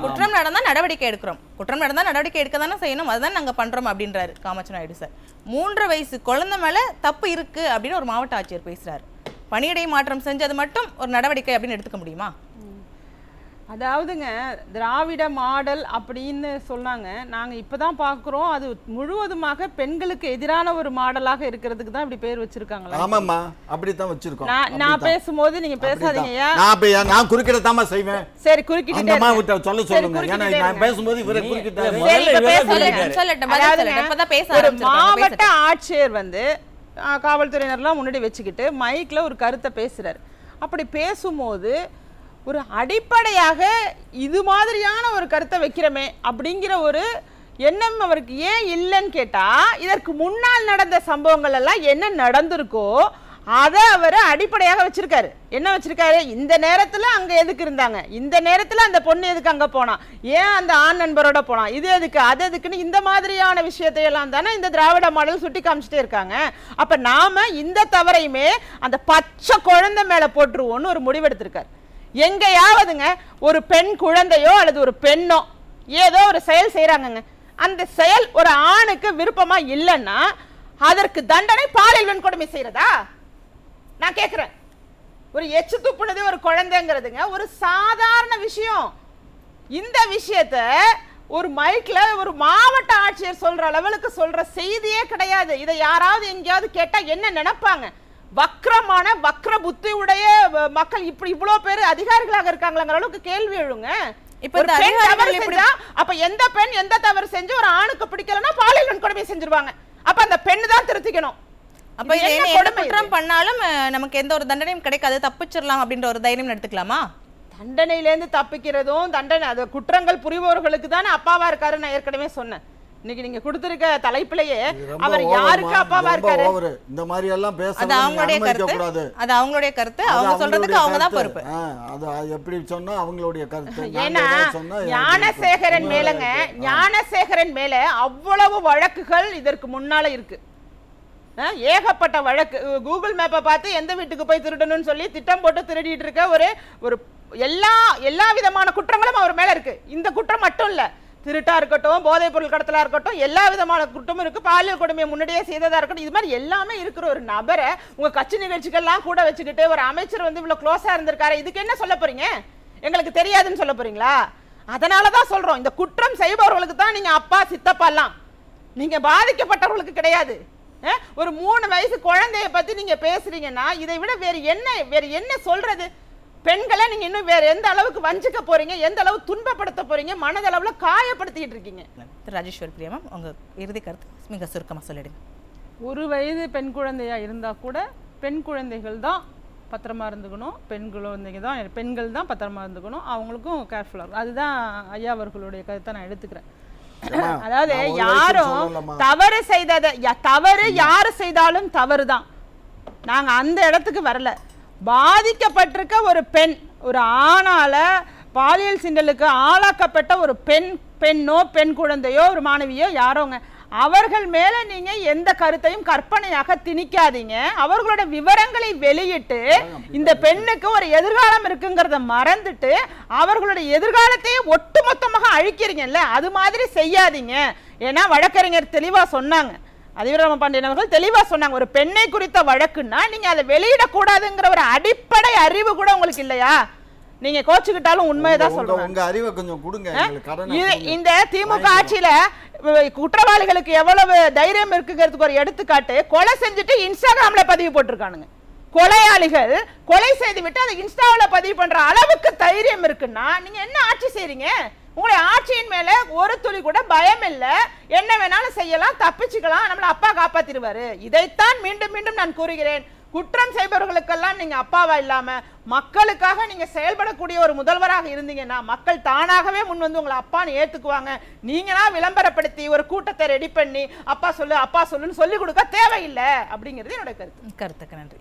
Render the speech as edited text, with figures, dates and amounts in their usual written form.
குற்றம் நடந்தா நடவடிக்கை எடுக்கிறோம், குற்றம் நடந்தா நடவடிக்கை எடுக்க தானே செய்யணும், அதுதான் நாங்க பண்றோம் அப்படின்றாரு காமாட்சி நாயுடு சார். 3 வயசு குழந்தை மேல தப்பு இருக்கு அப்படின்னு ஒரு மாவட்ட ஆட்சியர் பேசுறாரு. பணியிடை மாற்றம் செஞ்சது மட்டும் ஒரு நடவடிக்கை அப்படின்னு எடுத்துக்க முடியுமா? அதாவதுங்க, திராவிட மாடல் அப்படின்னு சொன்னாங்க. நாங்கள் இப்போ தான் பார்க்குறோம் அது முழுவதுமாக பெண்களுக்கு எதிரான ஒரு மாடலாக இருக்கிறதுக்கு தான் இப்படி பேர் வச்சிருக்காங்களா? ஆமாம்மா, அப்படி தான் வச்சிருக்கோம். நான் பேசும்போது நீங்க பேசாதீங்க. நான் குறுக்கிட தாமா செய்வேன். சரி, குறுக்கிட்டே சொல்ல சொல்லுங்க. ஏன்னா நான் பேசும்போது இவரே குறுக்கிட்டாரு. மாவட்ட ஆட்சியர் வந்து காவல்துறையினர்லாம் முன்னாடி வச்சுக்கிட்டு மைக்ல ஒரு கருத்தை பேசுறாரு. அப்படி பேசும்போது ஒரு அடிப்படையாக இது மாதிரியான ஒரு கருத்தை வைக்கிறமே அப்படிங்கிற ஒரு எண்ணம் அவருக்கு ஏன் இல்லைன்னு கேட்டா, இதற்கு முன்னால் நடந்த சம்பவங்கள் எல்லாம் என்ன நடந்திருக்கோ அதை அவர் அடிப்படையாக வச்சிருக்காரு. என்ன வச்சிருக்காரு? இந்த நேரத்துல அங்க எதுக்கு இருந்தாங்க, இந்த நேரத்துல அந்த பொண்ணு எதுக்கு அங்க போனா, ஏன் அந்த ஆண் நண்பரோட போனா, இது எதுக்கு அது எதுக்குன்னு இந்த மாதிரியான விஷயத்தை எல்லாம் தானே இந்த திராவிட மாடல் சுட்டி காமிச்சிட்டே இருக்காங்க. அப்ப நாம இந்த தவறையுமே அந்த பச்சை குழந்தை மேல போட்டுருவோம்னு ஒரு முடிவெடுத்திருக்காரு. எங்கேயாவதுங்க ஒரு பெண் குழந்தையோ அல்லது ஒரு பெண்ணோ ஏதோ ஒரு செயல் செய்யறாங்க, அந்த செயல் ஒரு ஆணுக்கு விருப்பமா இல்லைன்னா அதற்கு தண்டனை பாலியல் வன்கொடுமை செய்யறதா? நான் கேட்கிறேன். ஒரு எச்சு துப்புனது ஒரு குழந்தைங்கிறதுங்க ஒரு சாதாரண விஷயம். இந்த விஷயத்த ஒரு மைக்ல ஒரு மாவட்ட ஆட்சியர் சொல்ற லெவலுக்கு சொல்ற செய்தியே கிடையாது. இதை யாராவது எங்கேயாவது கேட்டா என்ன நினைப்பாங்க? வக்ரமான வக்ர புத்தி உடைய மக்கள் இப்படி இவ்வளவு பேர் அதிகாரிகளாக இருக்காங்களாங்கிற அளவுக்கு கேள்வி எழுங்க. அப்ப எந்த பெண் எந்த தவறு செஞ்சு ஒரு ஆணுக்கு பிடிக்கலன்னா பாலியல் வன்கொடுமை செஞ்சிருவாங்க. அப்ப அந்த பெண்ணு தான் திருத்திக்கணும். அப்ப என்ன குற்றம் பண்ணாலும் நமக்கு எந்த ஒரு தண்டனையும் கிடைக்காது, தப்பிச்சிடலாம் அப்படின்ற ஒரு தைரியம் எடுத்துக்கலாமா? தண்டனையிலேருந்து தப்பிக்கிறதும் தண்டனை அது குற்றங்கள் புரிபவர்களுக்கு தானே அப்பாவா இருக்காரு. நான் ஏற்கனவே சொன்னேன். இன்னைக்கு நீங்க கொடுத்திருக்க தலைப்பிலேயே அவர் யாருக்கு அப்பாவா இருக்காரு இந்த மாதிரி எல்லாம் பேச அது அவங்களுடைய கருத்து. அது அவங்களுடைய கருத்து. அவங்க சொல்றதுக்கு அவங்க தான் பொறுப்பு. அது எப்படி சொன்னா அவங்களுடைய கருத்து. ஏன்னா ஞானசேகரன் மேலங்க, ஞானசேகரன் மேல அவ்வளவு வழக்குகள் இதற்கு முன்னால இருக்கு. ஏகப்பட்ட வழக்கு. கூகுள் மேப்பை பார்த்து எந்த வீட்டுக்கு போய் திருடணும்னு சொல்லி திட்டம் போட்டு திருடிட்டு இருக்க ஒரு எல்லா விதமான குற்றங்களும் அவர் மேல இருக்கு. இந்த குற்றம் மட்டும் இல்ல, திருட்டா இருக்கட்டும், போதைப் பொருள் கடத்தலா இருக்கட்டும், எல்லா விதமான குற்றமும் இருக்கு. பாலியல் கொடுமையை முன்னாடியே செய்ததா இருக்கட்டும், இது மாதிரி எல்லாமே இருக்கிற ஒரு நபரை உங்க கட்சி நிகழ்ச்சிகள்லாம் கூட வச்சுக்கிட்டு ஒரு அமைச்சர் வந்து இவ்வளவு க்ளோஸா இருந்திருக்காரு, இதுக்கு என்ன சொல்ல போறீங்க? எங்களுக்கு தெரியாதுன்னு சொல்ல போறீங்களா? அதனாலதான் சொல்றோம், இந்த குற்றம் செய்பவர்களுக்கு தான் நீங்க அப்பா சித்தப்பா எல்லாம், நீங்க பாதிக்கப்பட்டவர்களுக்கு கிடையாது. ஒரு 3 வயசு குழந்தைய பத்தி நீங்க பேசுறீங்கன்னா இதை விட வேற என்ன சொல்றது? பெண்களை நீங்க இன்னும் வேற எந்த அளவுக்கு வஞ்சிக்க போறீங்க, எந்த அளவு துன்பப்படுத்த போறீங்க, மனதளவுல காயப்படுத்திட்டு இருக்கீங்க. ராஜேஸ்வரி பிரியா மேம், உங்க இறுதி கருத்து மிக சுருக்கமா சொல்லிடுங்க. 1 வயது பெண் குழந்தையா இருந்தா கூட பெண் குழந்தைகள் தான் பத்திரமா இருந்துக்கணும், பெண்கள் தான் பத்திரமா இருந்துக்கணும், அவங்களுக்கும் கேர்ஃபுல்லா இருக்கும். அதுதான் ஐயா அவர்களுடைய கருத்தை நான் எடுத்துக்கிறேன். அதாவது யாரும் தவறு தவறு யாரு செய்தாலும் தவறுதான். நாங்க அந்த இடத்துக்கு வரல. பாதிக்கப்பட்டிருக்க ஒரு பெண், ஒரு ஆணால பாலியல் சிண்டலுக்கு ஆளாக்கப்பட்ட ஒரு பெண்ணோ பெண் குழந்தையோ ஒரு மாணவியோ யாரோங்க, அவர்கள் மேல நீங்க எந்த கருத்தையும் கற்பனையாக திணிக்காதீங்க. அவர்களோட விவரங்களை வெளியிட்டு இந்த பெண்ணுக்கு ஒரு எதிர்காலம் இருக்குங்கிறத மறந்துட்டு அவர்களுடைய எதிர்காலத்தையே ஒட்டுமொத்தமாக அழிக்கிறீங்கல்ல, அது மாதிரி செய்யாதீங்க. ஏன்னா வழக்கறிஞர் தெளிவா சொன்னாங்க, அதிவீரம பாண்டியன் அவர்கள் தெளிவா சொன்னாங்க, ஒரு பெண்ணை குறித்த வழக்குன்னா நீங்க அதை வெளியிடக்கூடாதுங்கிற ஒரு அடிப்படை அறிவு கூட உங்களுக்கு இல்லையா? நீங்க கோச்சுக்கிட்டாலும் உண்மையதான் சொல்றேன். உங்க அறிவை கொஞ்சம் கொடுங்க. இந்த திமுக ஆட்சியில குற்றவாளிகளுக்கு எவ்வளவு தைரியம் இருக்குங்கிறதுக்கு ஒரு எடுத்துக்காட்டு, கொலை செஞ்சுட்டு இன்ஸ்டாகிராம்ல பதிவு போட்டிருக்கானுங்க. கொலையாளிகள் கொலை செய்து விட்டு அதை இன்ஸ்டாவில பதிவு பண்ற அளவுக்கு தைரியம் இருக்குன்னா நீங்க என்ன ஆட்சி செய்றீங்க? உங்களுடைய ஆட்சியின் மேல ஒரு துளி கூட பயம் இல்ல, என்ன வேணாலும் செய்யலாம், தப்பிச்சுக்கலாம், நம்மள அப்பா காப்பாத்திடுவாரு. இதைத்தான் மீண்டும் மீண்டும் நான் கூறுகிறேன். குற்றம் செய்பவர்களுக்கெல்லாம் நீங்க அப்பாவா இல்லாம மக்களுக்காக நீங்க செயல்படக்கூடிய ஒரு முதல்வராக இருந்தீங்கன்னா மக்கள் தானாகவே முன் வந்து உங்களை அப்பான்னு ஏத்துக்குவாங்க. நீங்களா விளம்பரப்படுத்தி ஒரு கூட்டத்தை ரெடி பண்ணி அப்பா சொல்லுன்னு சொல்லி கொடுக்க தேவையில்லை அப்படிங்கிறது என்னோட கருத்துக்கு நன்றி.